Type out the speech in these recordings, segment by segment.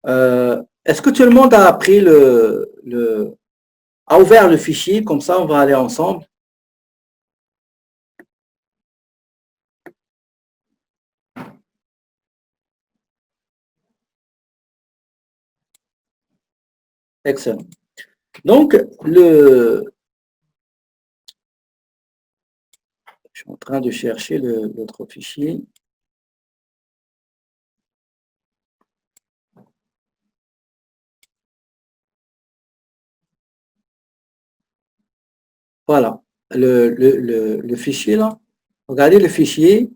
Est-ce que tout le monde a appris a ouvert le fichier? Comme ça, on va aller ensemble. Excellent. Donc, je suis en train de chercher l'autre fichier. Voilà, le fichier là. Regardez le fichier.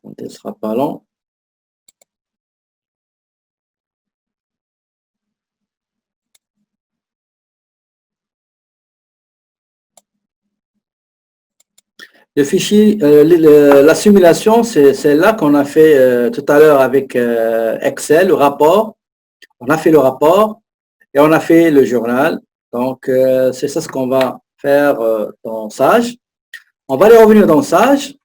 Il ne sera pas long. Le fichier, la simulation, c'est celle-là qu'on a fait tout à l'heure avec Excel, le rapport. On a fait le rapport et on a fait le journal. Donc, c'est ça ce qu'on va faire dans Sage. On va aller revenir dans Sage.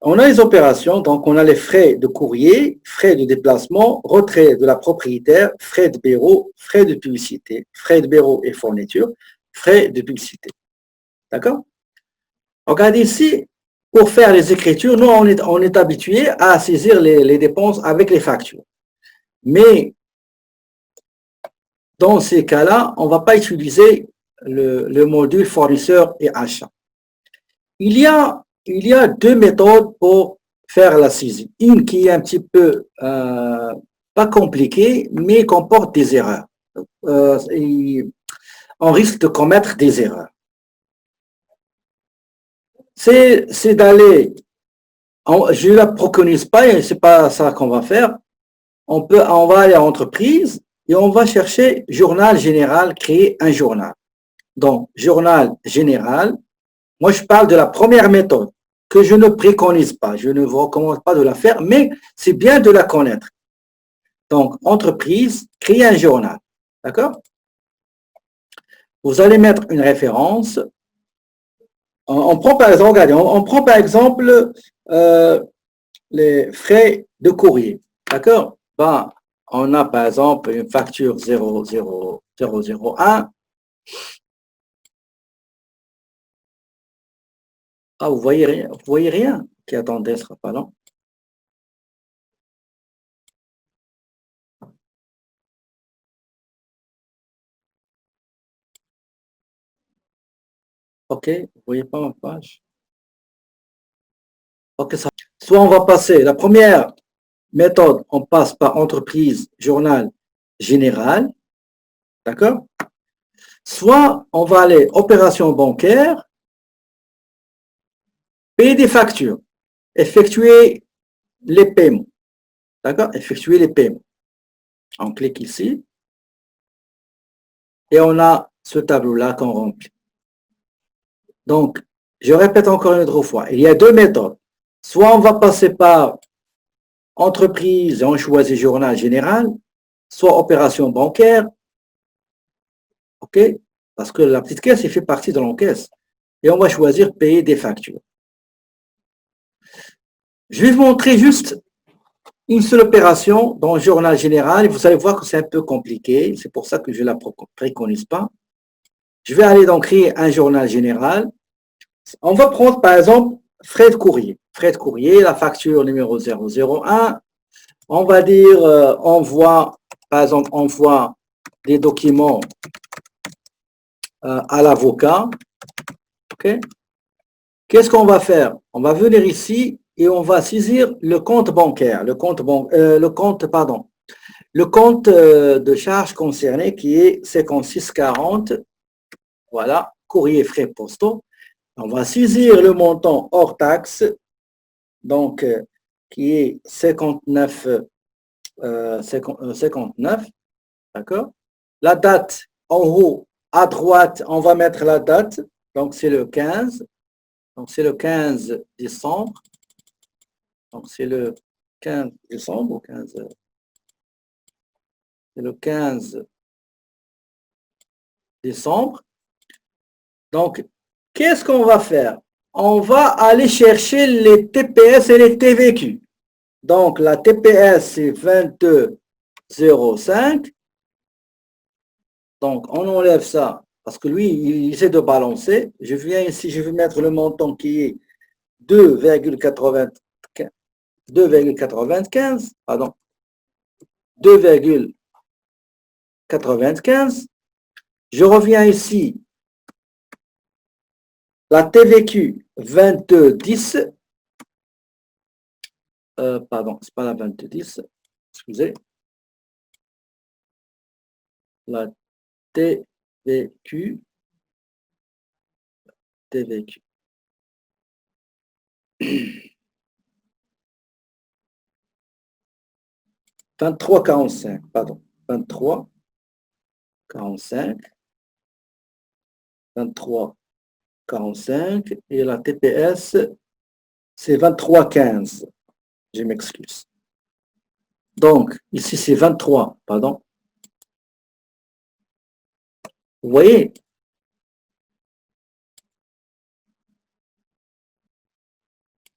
On a les opérations, donc on a les frais de courrier, frais de déplacement, retrait de la propriétaire, frais de bureau, frais de publicité, frais de bureau et fourniture, frais de publicité. D'accord? Regardez ici, pour faire les écritures, nous, on est habitué à saisir les dépenses avec les factures. Mais dans ces cas-là, on ne va pas utiliser le module fournisseur et achat. Il y a deux méthodes pour faire la saisie. Une qui est un petit peu pas compliquée, mais comporte des erreurs. On risque de commettre des erreurs. C'est d'aller, je ne la préconise pas, et ce n'est pas ça qu'on va faire. On va aller à entreprise et on va chercher journal général, créer un journal. Donc, journal général, moi je parle de la première méthode que je ne préconise pas, je ne vous recommande pas de la faire, mais c'est bien de la connaître. Donc, entreprise, créer un journal. D'accord? Vous allez mettre une référence. On prend par exemple, regardez, on prend par exemple les frais de courrier. D'accord? Ben, on a par exemple une facture 00001. Ah, vous voyez rien? Vous voyez rien? Qui attendait, ce sera pas long. OK, vous voyez pas ma page? OK, ça. Soit on va passer, la première méthode, on passe par entreprise, journal général, d'accord? Soit on va aller opération bancaire, payer des factures, effectuer les paiements, d'accord? Effectuer les paiements. On clique ici et on a ce tableau-là qu'on remplit. Donc, je répète encore une autre fois, il y a deux méthodes. Soit on va passer par entreprise et on choisit journal général, soit opération bancaire, OK? Parce que la petite caisse, elle fait partie de l'encaisse. Et on va choisir payer des factures. Je vais vous montrer juste une seule opération dans le journal général. Et vous allez voir que c'est un peu compliqué. C'est pour ça que je ne la préconise pas. Je vais aller donc créer un journal général. On va prendre par exemple frais de courrier. Frais de courrier, la facture numéro 001. On va dire envoi, par exemple, envoi des documents à l'avocat. OK? Qu'est-ce qu'on va faire? On va venir ici et on va saisir le compte bancaire, le compte de charge concerné qui est 5640. Voilà, courrier frais postaux. On va saisir le montant hors taxe, donc qui est 59, 59, d'accord? La date, en haut, à droite, on va mettre la date, donc c'est le 15. Donc, c'est le 15 décembre. Donc, c'est le 15 décembre ou 15. C'est le 15 décembre. Donc, qu'est-ce qu'on va faire? on va aller chercher les TPS et les TVQ. Donc, la TPS, c'est 22,05. Donc, on enlève ça, parce que lui, il essaie de balancer. Je viens ici, je vais mettre le montant qui est 2,95, pardon, 2,95. Je reviens ici, la TVQ 22,10. Pardon, c'est pas la 22,10, excusez. La TVQ, 23,45, pardon, 23,45, 23,45, et la TPS, c'est 23,15. Je m'excuse. Donc, ici, c'est 23, pardon. Vous voyez?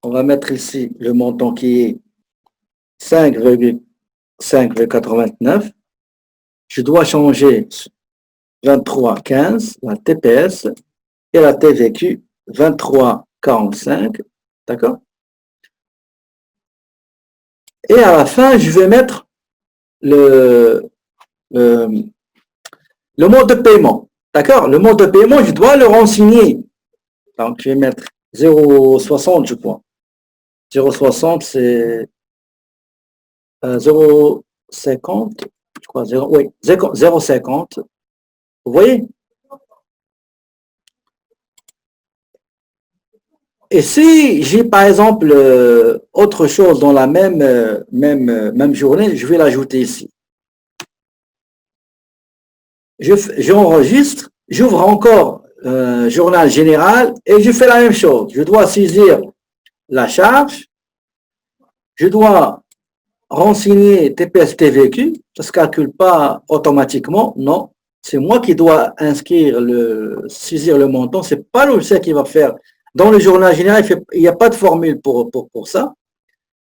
On va mettre ici le montant qui est 5,89. Je dois changer 23,15, la TPS, et la TVQ 23,45. D'accord? Et à la fin, je vais mettre le mode de paiement. D'accord? Le mode de paiement, je dois le renseigner. Donc, je vais mettre 0,60, je crois. 0,60, c'est 0,50, je crois, oui, 0,50. Vous voyez? Et si j'ai, par exemple, autre chose dans la même journée, je vais l'ajouter ici. J'enregistre, j'ouvre encore journal général et je fais la même chose. Je dois saisir la charge, je dois renseigner TPS TVQ, ça ne se calcule pas automatiquement, non. C'est moi qui dois saisir le montant, c'est pas le logiciel qui va faire. Dans le journal général, il n'y a pas de formule pour ça.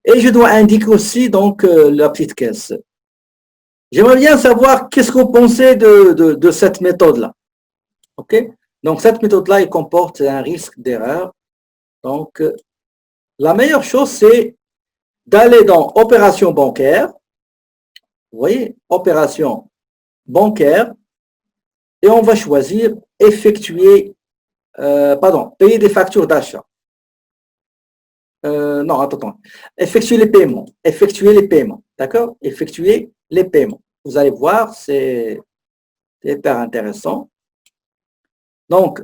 Et je dois indiquer aussi donc la petite caisse. J'aimerais bien savoir qu'est-ce que vous pensez de cette méthode-là. OK? Donc, cette méthode-là, elle comporte un risque d'erreur. Donc, la meilleure chose, c'est d'aller dans opération bancaire. Vous voyez, opération bancaire. Et on va choisir effectuer, payer des factures d'achat. Non, attends. Effectuer les paiements. Effectuer les paiements. D'accord? Effectuer les paiements. Vous allez voir, c'est hyper intéressant. Donc,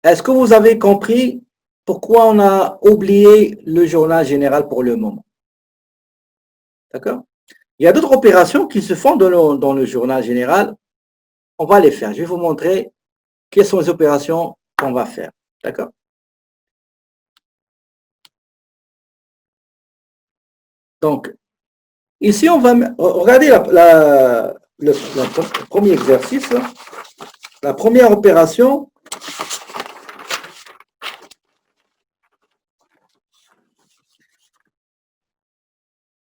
est-ce que vous avez compris pourquoi on a oublié le journal général pour le moment? D'accord? Il y a d'autres opérations qui se font dans le journal général. On va les faire. Je vais vous montrer quelles sont les opérations qu'on va faire. D'accord? Donc, ici, on va regarder le premier exercice. La première opération,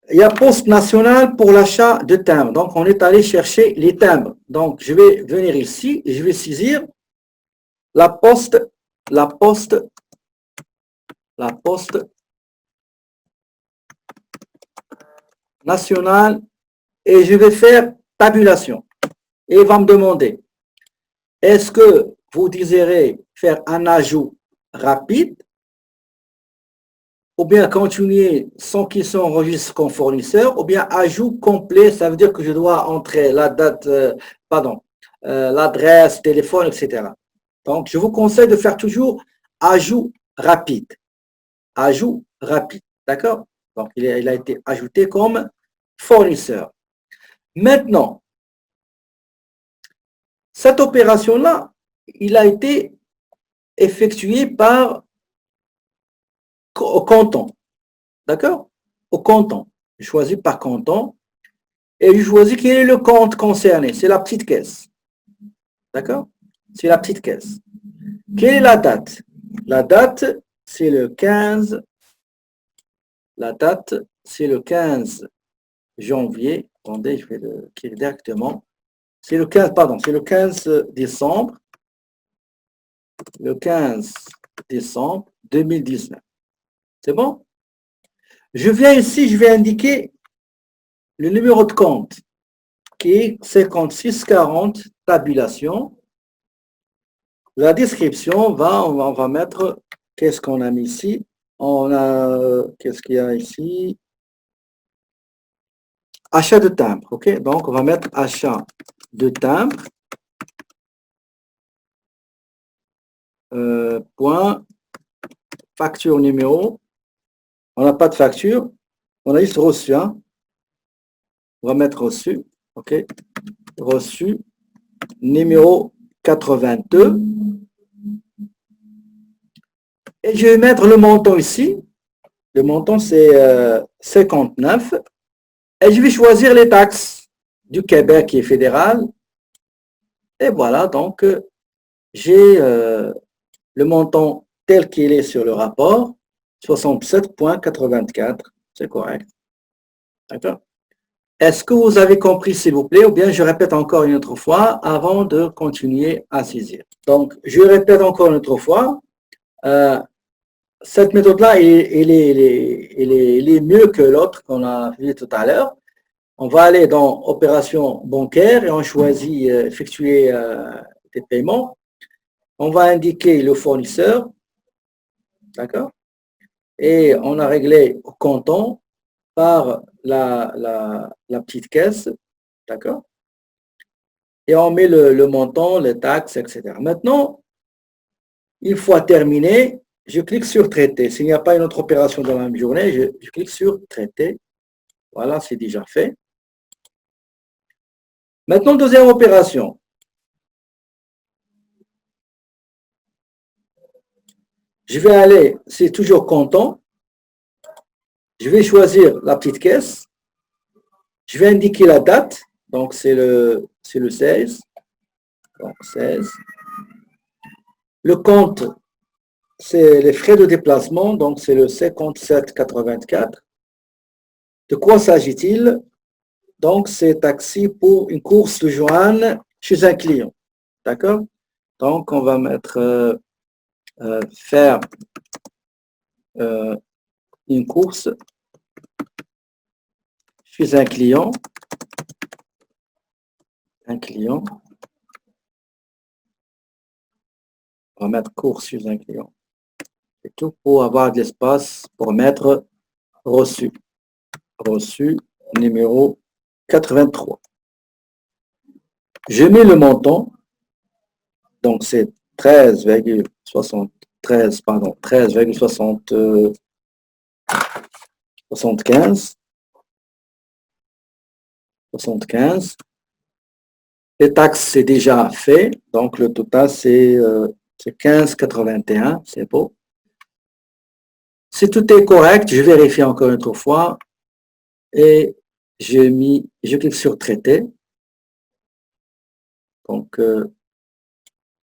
il y a Poste National pour l'achat de timbres. Donc, on est allé chercher les timbres. Donc, je vais venir ici et je vais saisir la poste nationale et je vais faire tabulation. Et il va me demander, est-ce que vous désirez faire un ajout rapide ou bien continuer sans qu'il s'enregistre comme fournisseur, ou bien ajout complet, ça veut dire que je dois entrer la date, l'adresse, téléphone, etc. Donc, je vous conseille de faire toujours ajout rapide. Ajout rapide, d'accord? Donc, il a été ajouté comme fournisseur. Maintenant, cette opération-là, il a été effectué par au canton. D'accord? Au canton. Je choisis par canton et je choisis quel est le compte concerné. C'est la petite caisse. D'accord? C'est la petite caisse. Quelle est la date? La date, c'est le 15, la date, c'est le 15 janvier. Attendez, je vais le écrire directement. C'est le 15, pardon, c'est le 15 décembre. Le 15 décembre 2019. C'est bon? Je viens ici, je vais indiquer le numéro de compte qui est 5640 tabulation. La description, on va mettre, qu'est-ce qu'on a mis ici? On a, qu'est-ce qu'il y a ici? Achat de timbre, ok? Donc, on va mettre achat de timbre, point, facture numéro. On n'a pas de facture, on a juste reçu, hein? On va mettre reçu, ok? Reçu, numéro 82. Et je vais mettre le montant ici. Le montant, c'est 59. Et je vais choisir les taxes du Québec qui est fédéral. Et voilà, donc j'ai le montant tel qu'il est sur le rapport, 67,84. C'est correct. D'accord? Est-ce que vous avez compris, s'il vous plaît, ou bien je répète encore une autre fois avant de continuer à saisir. Donc, je répète encore une autre fois. Cette méthode-là, elle est mieux que l'autre qu'on a vu tout à l'heure. On va aller dans opération bancaire et on choisit effectuer des paiements. On va indiquer le fournisseur, d'accord? Et on a réglé au comptant par la petite caisse, d'accord? Et on met le montant, les taxes, etc. Maintenant, une fois terminé, je clique sur traiter. S'il n'y a pas une autre opération dans la même journée, je clique sur traiter. Voilà, c'est déjà fait. Maintenant, deuxième opération. Je vais aller, c'est toujours comptant. Je vais choisir la petite caisse. Je vais indiquer la date. Donc, c'est le 16. Donc, 16. Le compte, c'est les frais de déplacement. Donc, c'est le 57,84. De quoi s'agit-il? Donc, c'est taxi pour une course de Joanne chez un client. D'accord? Donc, on va mettre faire une course chez un client. Un client. On va mettre course chez un client. C'est tout pour avoir de l'espace pour mettre reçu. Reçu numéro 83. Je mets le montant. Donc, c'est 13,73, pardon, 13,75. Les taxes, c'est déjà fait. Donc, le total, c'est 15,81. C'est beau. Si tout est correct, je vérifie encore une fois. Et je clique sur traiter. Donc,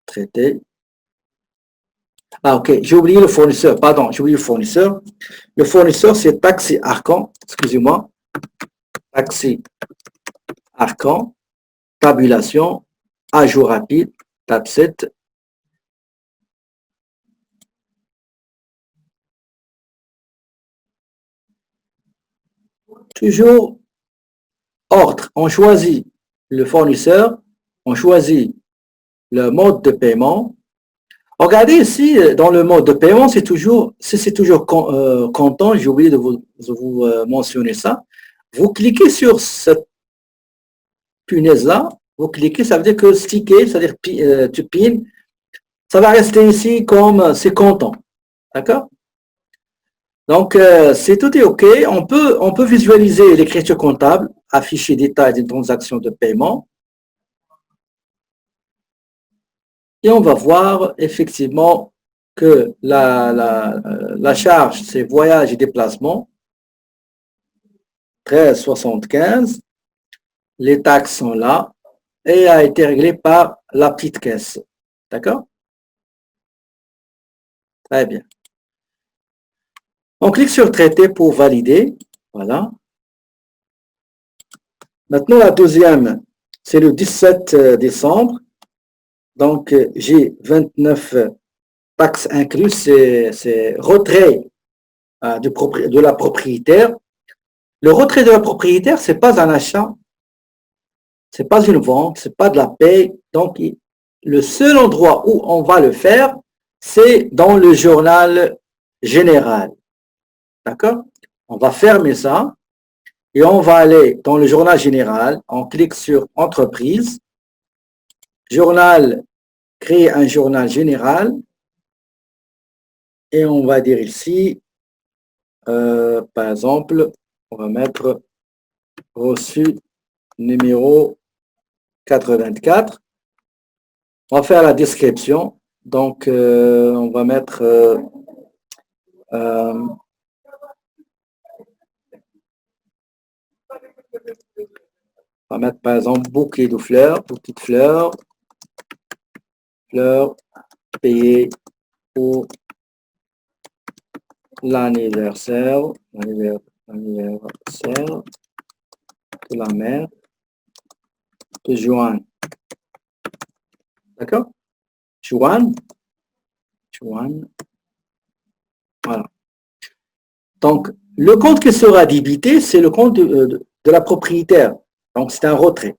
traiter. Ah, ok, j'ai oublié le fournisseur. Pardon, j'ai oublié le fournisseur. Le fournisseur, c'est Taxi Arcan. Excusez-moi. Taxi Arcan. Tabulation. Ajout rapide. Tab 7. Toujours ordre. On choisit le fournisseur. On choisit le mode de paiement. Regardez ici, dans le mode de paiement, c'est toujours comptant. J'ai oublié de vous mentionner ça. Vous cliquez sur cette punaise-là. Vous cliquez, ça veut dire que sticker, c'est-à-dire tu pines. Ça va rester ici comme c'est comptant. D'accord? Donc, si tout est OK, on peut visualiser l'écriture comptable, afficher détails des transactions de paiement. Et on va voir effectivement que la charge, c'est voyage et déplacement, 13,75. Les taxes sont là et a été réglé par la petite caisse. D'accord? Très bien. On clique sur traiter pour valider. Voilà. Maintenant, la deuxième, c'est le 17 décembre. Donc, j'ai 29 taxes incluses, c'est retrait de la propriétaire. Le retrait de la propriétaire, c'est pas un achat, c'est pas une vente, c'est pas de la paie. Donc, le seul endroit où on va le faire, c'est dans le journal général. D'accord? On va fermer ça et on va aller dans le journal général. On clique sur entreprise, journal, créer un journal général et on va dire ici, par exemple, on va mettre reçu numéro 84. On va faire la description. Donc, on va mettre par exemple bouquet de fleurs, fleurs payées pour l'anniversaire de la mère de Joanne. D'accord? Joanne. Voilà. Donc, le compte qui sera débité, c'est le compte de la propriétaire. Donc, c'est un retrait.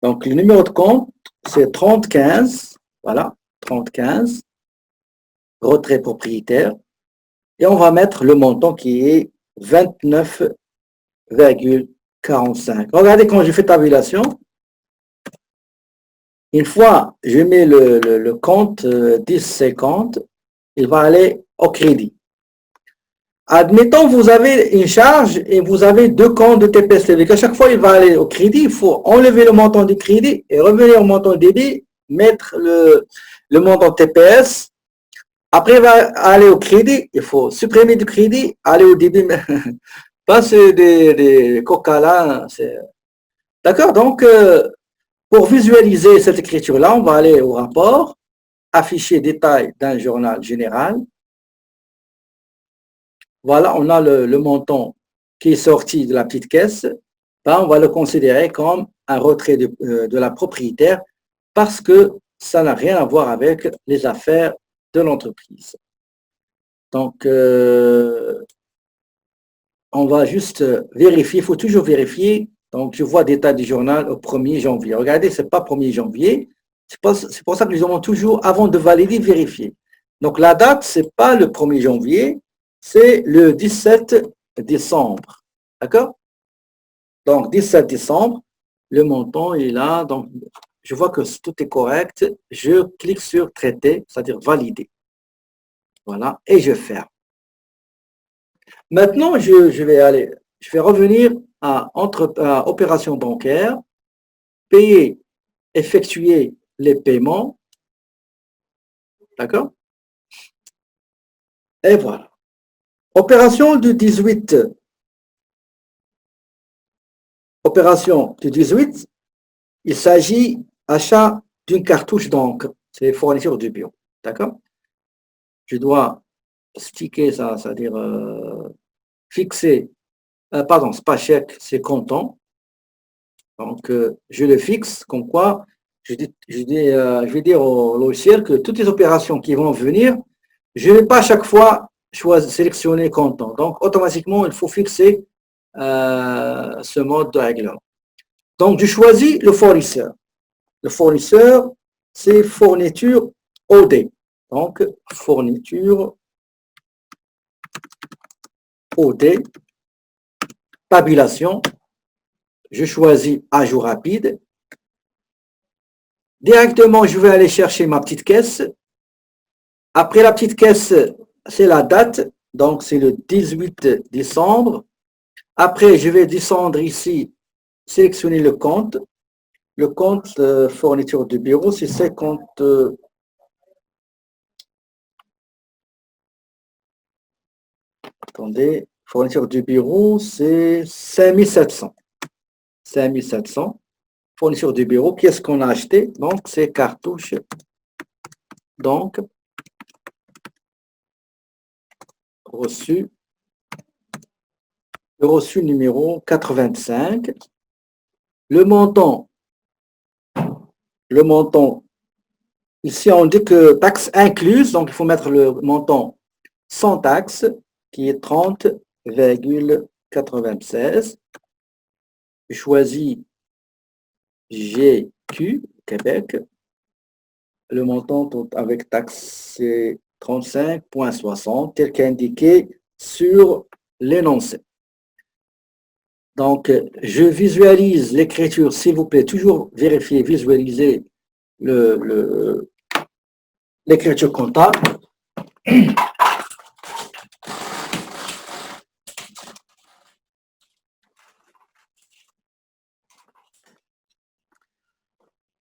Donc, le numéro de compte, c'est 3015. Voilà, 3015. Retrait propriétaire. Et on va mettre le montant qui est 29,45. Regardez quand je fais tabulation. Une fois je mets le compte 10,50, il va aller au crédit. Admettons, vous avez une charge et vous avez deux comptes de TPS TV. À chaque fois, il va aller au crédit. Il faut enlever le montant du crédit et revenir au montant débit, mettre le montant TPS. Après, il va aller au crédit. Il faut supprimer du crédit, aller au débit. Pas des coca là. D'accord? Donc, pour visualiser cette écriture-là, on va aller au rapport, afficher détail d'un journal général. Voilà, on a le montant qui est sorti de la petite caisse. Ben, on va le considérer comme un retrait de la propriétaire parce que ça n'a rien à voir avec les affaires de l'entreprise. Donc, on va juste vérifier, il faut toujours vérifier. Donc, je vois détail du journal au 1er janvier. Regardez, ce n'est pas 1er janvier. C'est pour ça que nous avons toujours, avant de valider, vérifier. Donc, la date, ce n'est pas le 1er janvier, c'est le 17 décembre. D'accord? Donc, 17 décembre, le montant est là. Donc, je vois que tout est correct. Je clique sur traiter, c'est-à-dire valider. Voilà, et je ferme. Maintenant, je vais revenir à opération bancaire, payer, effectuer les paiements. D'accord? Et voilà. Opération du 18. Opération du 18, il s'agit achat d'une cartouche d'encre. C'est fourniture du bureau. D'accord? Je dois sticker ça, c'est-à-dire fixer, pardon, c'est pas chèque, c'est comptant. Donc, je le fixe, comme quoi, je vais dire au logiciel que toutes les opérations qui vont venir, je ne vais pas à chaque fois sélectionner comptant. Donc, automatiquement, il faut fixer ce mode de règlement. Donc, je choisis le fournisseur. Le fournisseur, c'est fourniture OD. Donc, fourniture OD, tabulation. Je choisis ajout rapide. Directement, je vais aller chercher ma petite caisse. Après la petite caisse, c'est la date. Donc, c'est le 18 décembre. Après, je vais descendre ici, sélectionner le compte. Le compte fourniture du bureau, c'est 50. Attendez, fourniture du bureau, c'est 5700. 5700. Fourniture du bureau, qu'est-ce qu'on a acheté? Donc, c'est cartouche. Donc, reçu le reçu numéro 85. Le montant, ici on dit que taxe incluse, donc il faut mettre le montant sans taxe, qui est 30,96. Je choisis GQ, Québec. Le montant avec taxe, c'est 35,60, tel qu'indiqué sur l'énoncé. Donc, je visualise l'écriture, s'il vous plaît, toujours vérifier, visualiser l'écriture comptable.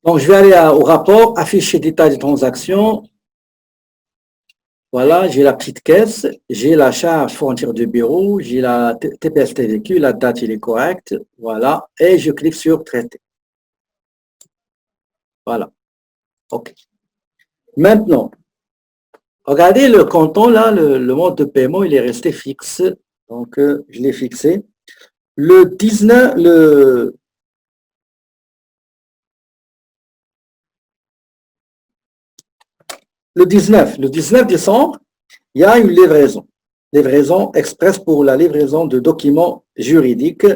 Donc, je vais aller au rapport, afficher détail des transactions. Voilà, j'ai la petite caisse, j'ai la charge fourniture de bureau, j'ai la TPS TVQ, la date il est correcte, voilà, et je clique sur traiter. Voilà, ok. Maintenant, regardez le canton là, le mode de paiement, il est resté fixe, donc je l'ai fixé. Le 19, le 19 décembre, il y a une livraison express pour la livraison de documents juridiques.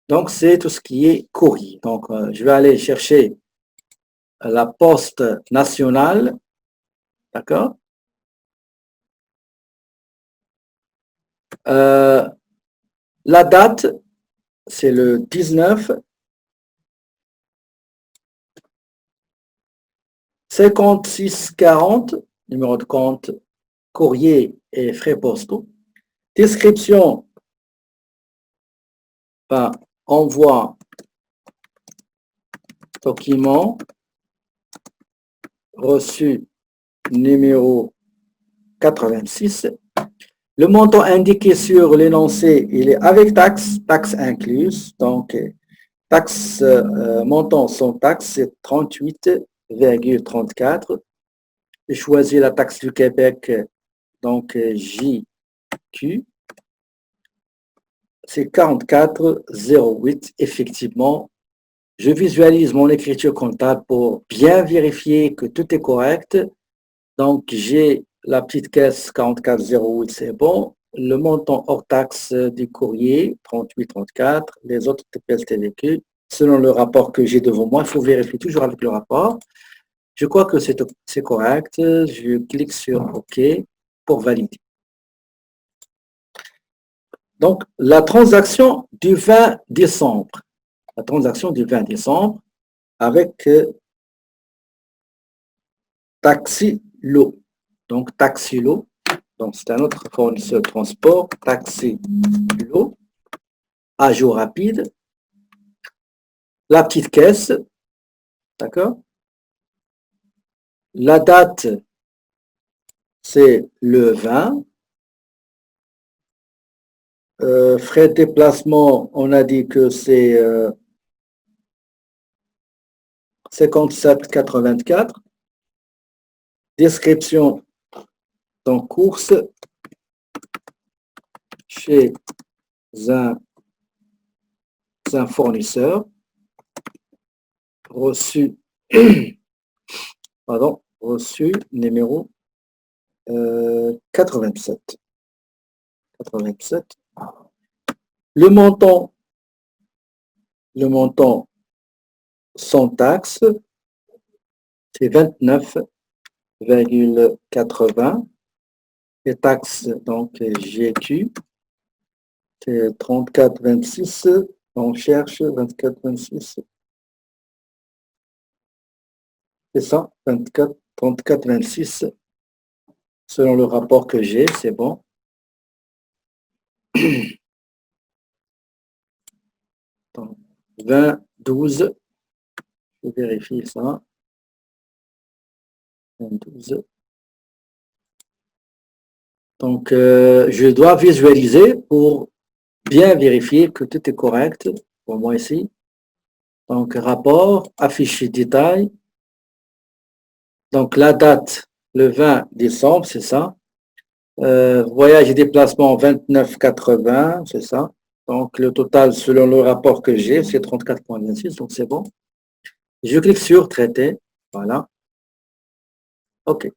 Donc, c'est tout ce qui est courrier. Donc, je vais aller chercher la poste nationale, d'accord? La date, c'est le 19, 5640, numéro de compte, courrier et frais postaux. Description, envoi document reçu numéro 86. Le montant indiqué sur l'énoncé, il est avec taxe, taxe incluse. Donc, taxe, montant sans taxe, c'est 38,34. Je choisis la taxe du Québec, donc JQ. C'est 44,08. Effectivement, je visualise mon écriture comptable pour bien vérifier que tout est correct. Donc, j'ai la petite caisse 44,08, c'est bon. Le montant hors taxe du courrier, 38,34. Les autres TPS TVQ, selon le rapport que j'ai devant moi, il faut vérifier toujours avec le rapport. Je crois que c'est correct. Je clique sur OK pour valider. Donc, la transaction du 20 décembre. La transaction du 20 décembre avec Taxilo. Donc, Taxilo. Donc, c'est un autre fournisseur de transport. Taxilo. Ajout rapide. La petite caisse. D'accord? La date, c'est le 20. Frais de déplacement, on a dit que c'est 57,84. Description, donc course chez un fournisseur. Reçu, pardon, reçu numéro 87. 87. Le montant sans taxe, c'est 29,80. Les taxes, donc GQ, c'est 34,26. On cherche 24,26. C'est ça, 34,26. Selon le rapport que j'ai, c'est bon. 20,12. Je vérifie ça. 20,12. Donc, je dois visualiser pour bien vérifier que tout est correct pour moi ici. Donc, rapport, afficher détail. Donc, la date, le 20 décembre, c'est ça. Voyage et déplacement, 29,80, c'est ça. Donc, le total, selon le rapport que j'ai, c'est 34,26, donc c'est bon. Je clique sur traiter. Voilà. OK.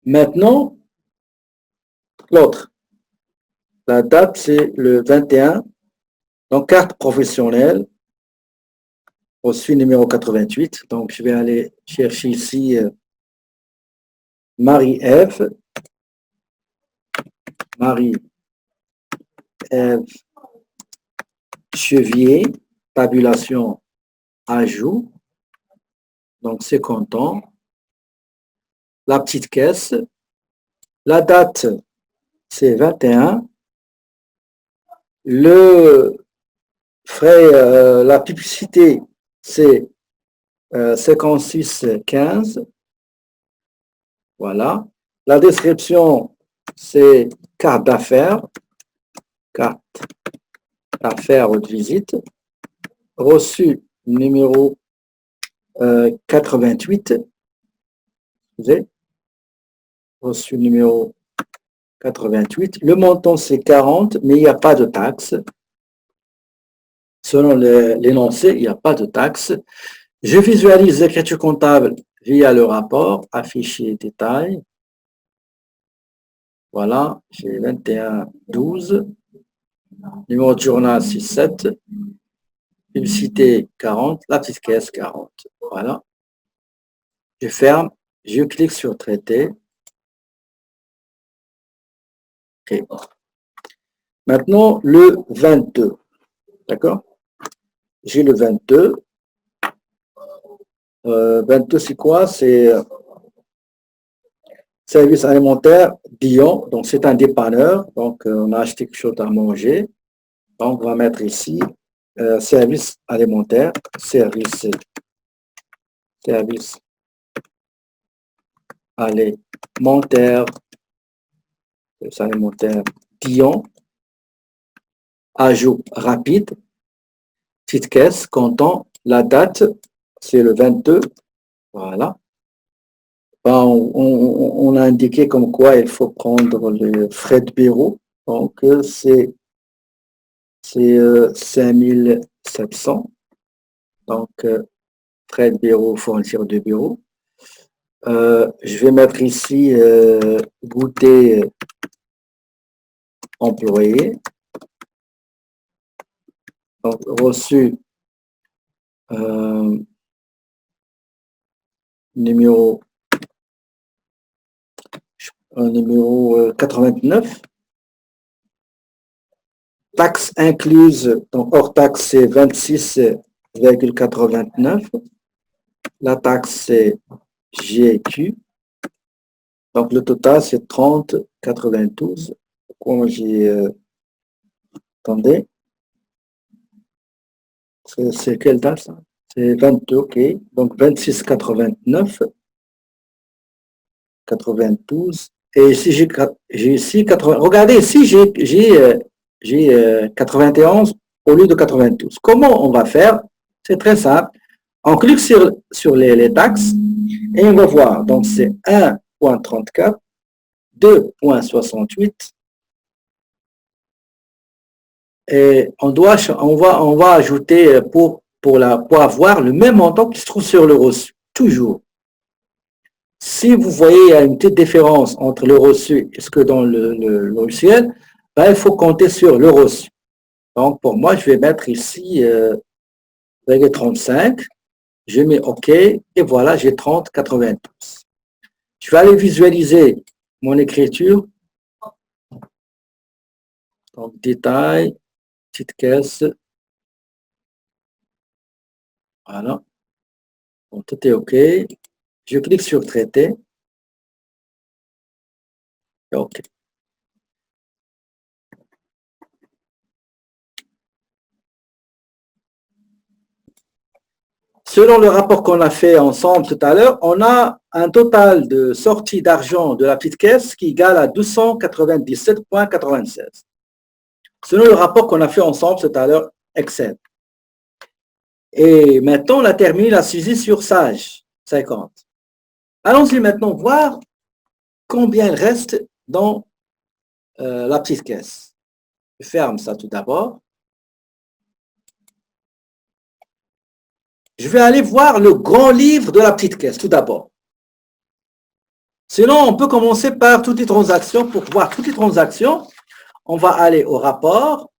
Maintenant, l'autre. La date, c'est le 21. Donc, carte professionnelle, reçu numéro 88. Donc, je vais aller chercher ici Marie-Ève. Marie-Ève Chevier, tabulation ajout. Donc, c'est content. La petite caisse. La date, c'est 21. Le frais, la publicité, c'est 56,15. Voilà. La description, c'est carte d'affaires. Carte d'affaires ou de visite. Reçu numéro 88. Vous avez reçu numéro 88. Le montant, c'est 40, mais il n'y a pas de taxe. Selon l'énoncé, il n'y a pas de taxe. Je visualise l'écriture comptable via le rapport, afficher détail. Voilà, j'ai 21,12. Numéro de journal 67. Publicité 40, la petite caisse 40. Voilà. Je ferme, je clique sur traiter. OK. Maintenant, le 22. D'accord? J'ai le 22. 22, c'est quoi? C'est service alimentaire Dion. Donc, c'est un dépanneur. Donc, on a acheté quelque chose à manger. Donc, on va mettre ici service alimentaire, service alimentaire, Dion, ajout rapide, petite caisse, comptant, la date, c'est le 22, voilà. Ben, on a indiqué comme quoi il faut prendre les frais de bureau, donc c'est 5700, donc frais de bureau, fourniture de bureau. Je vais mettre ici goûter employé. Donc, reçu numéro 89. Taxe incluse, donc hors taxe, c'est 26,89. La taxe, c'est GQ. Donc, le total, c'est 30,92. Pourquoi j'ai... attendez. C'est quelle date, ça? C'est 22, OK. Donc, 26,89. 92. Et ici, j'ai ici 80. Regardez, ici, j'ai 91 au lieu de 92. Comment on va faire? C'est très simple. On clique sur les taxes et on va voir. Donc, c'est 1,34, 2,68. Et on va ajouter pour avoir le même montant qui se trouve sur le reçu. Toujours. Si vous voyez il y a une petite différence entre le reçu et ce que dans le logiciel, ben, il faut compter sur le reçu. Donc, pour moi, je vais mettre ici 35. Je mets OK et voilà, j'ai 30,92. Je vais aller visualiser mon écriture. Donc, détail, petite caisse. Voilà. Donc, tout est OK. Je clique sur traiter. OK. Selon le rapport qu'on a fait ensemble tout à l'heure, on a un total de sortie d'argent de la petite caisse qui égale à 297,96. Selon le rapport qu'on a fait ensemble tout à l'heure, Excel. Et maintenant, on a terminé la saisie sur Sage 50. Allons-y maintenant voir combien il reste dans la petite caisse. Je ferme ça tout d'abord. Je vais aller voir le grand livre de la petite caisse tout d'abord. Sinon, on peut commencer par toutes les transactions. Pour voir toutes les transactions, on va aller au rapport.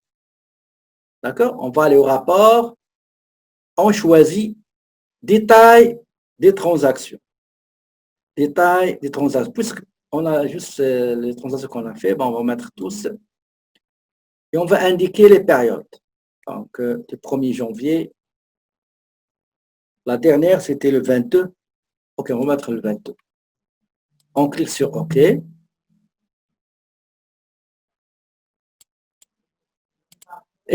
D'accord? On va aller au rapport. On choisit détail des transactions. Détail des transactions. Puisqu'on a juste les transactions qu'on a fait, ben on va mettre tous. Et on va indiquer les périodes. Donc, le 1er janvier. La dernière, c'était le 22. OK, on va mettre le 22. On clique sur OK. Et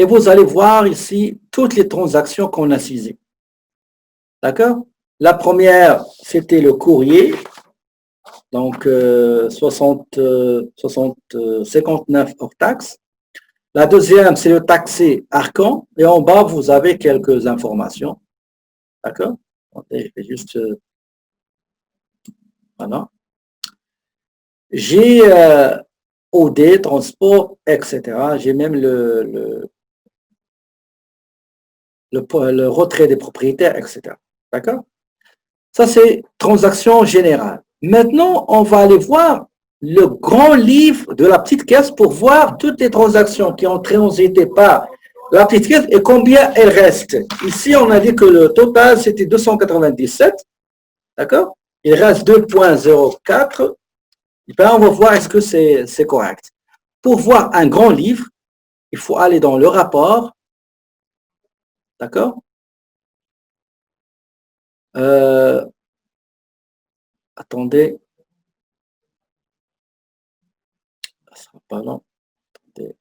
vous allez voir ici toutes les transactions qu'on a saisies. D'accord? La première, c'était le courrier. Donc, 59 hors taxe. La deuxième, c'est le taxé Arcan. Et en bas, vous avez quelques informations. D'accord? Je vais juste... voilà. J'ai OD, transport, etc. J'ai même le retrait des propriétaires, etc. D'accord? Ça, c'est transaction générale. Maintenant, on va aller voir le grand livre de la petite caisse pour voir toutes les transactions qui ont transité par la petite caisse et combien elles restent. Ici, on a dit que le total, c'était 297. D'accord? Il reste 2,04. Ben, on va voir est-ce que c'est correct. Pour voir un grand livre, il faut aller dans le rapport. D'accord? Attendez. Ça sera pas long. Attendez.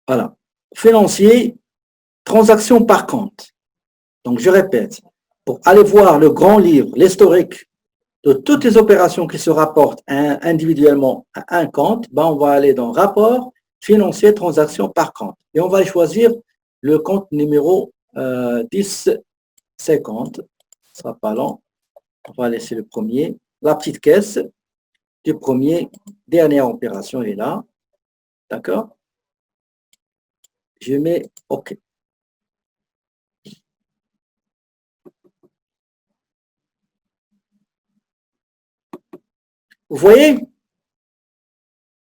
Voilà. Financier, transaction par compte. Donc, je répète, pour aller voir le grand livre, l'historique de toutes les opérations qui se rapportent individuellement à un compte, ben on va aller dans rapport, financier, transaction par compte. Et on va choisir le compte numéro 1050. Ce sera pas long. On va laisser le premier. La petite caisse du premier, dernière opération est là. D'accord? Je mets OK. Vous voyez?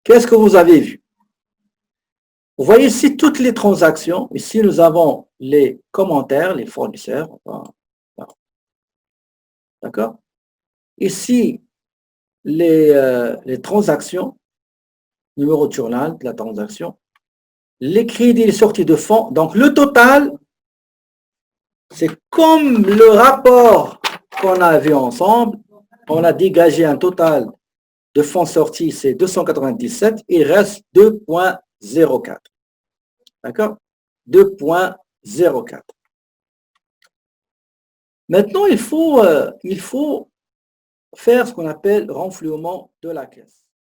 Qu'est-ce que vous avez vu? Vous voyez ici toutes les transactions. Ici, nous avons les commentaires, les fournisseurs. D'accord? Ici, les transactions, numéro de journal de la transaction, les crédits et les sorties de fonds. Donc, le total, c'est comme le rapport qu'on a vu ensemble. On a dégagé un total de fonds sortis, c'est 297. Il reste 2,04. D'accord? 2,04. Maintenant, il faut faire ce qu'on appelle renflouement de la caisse.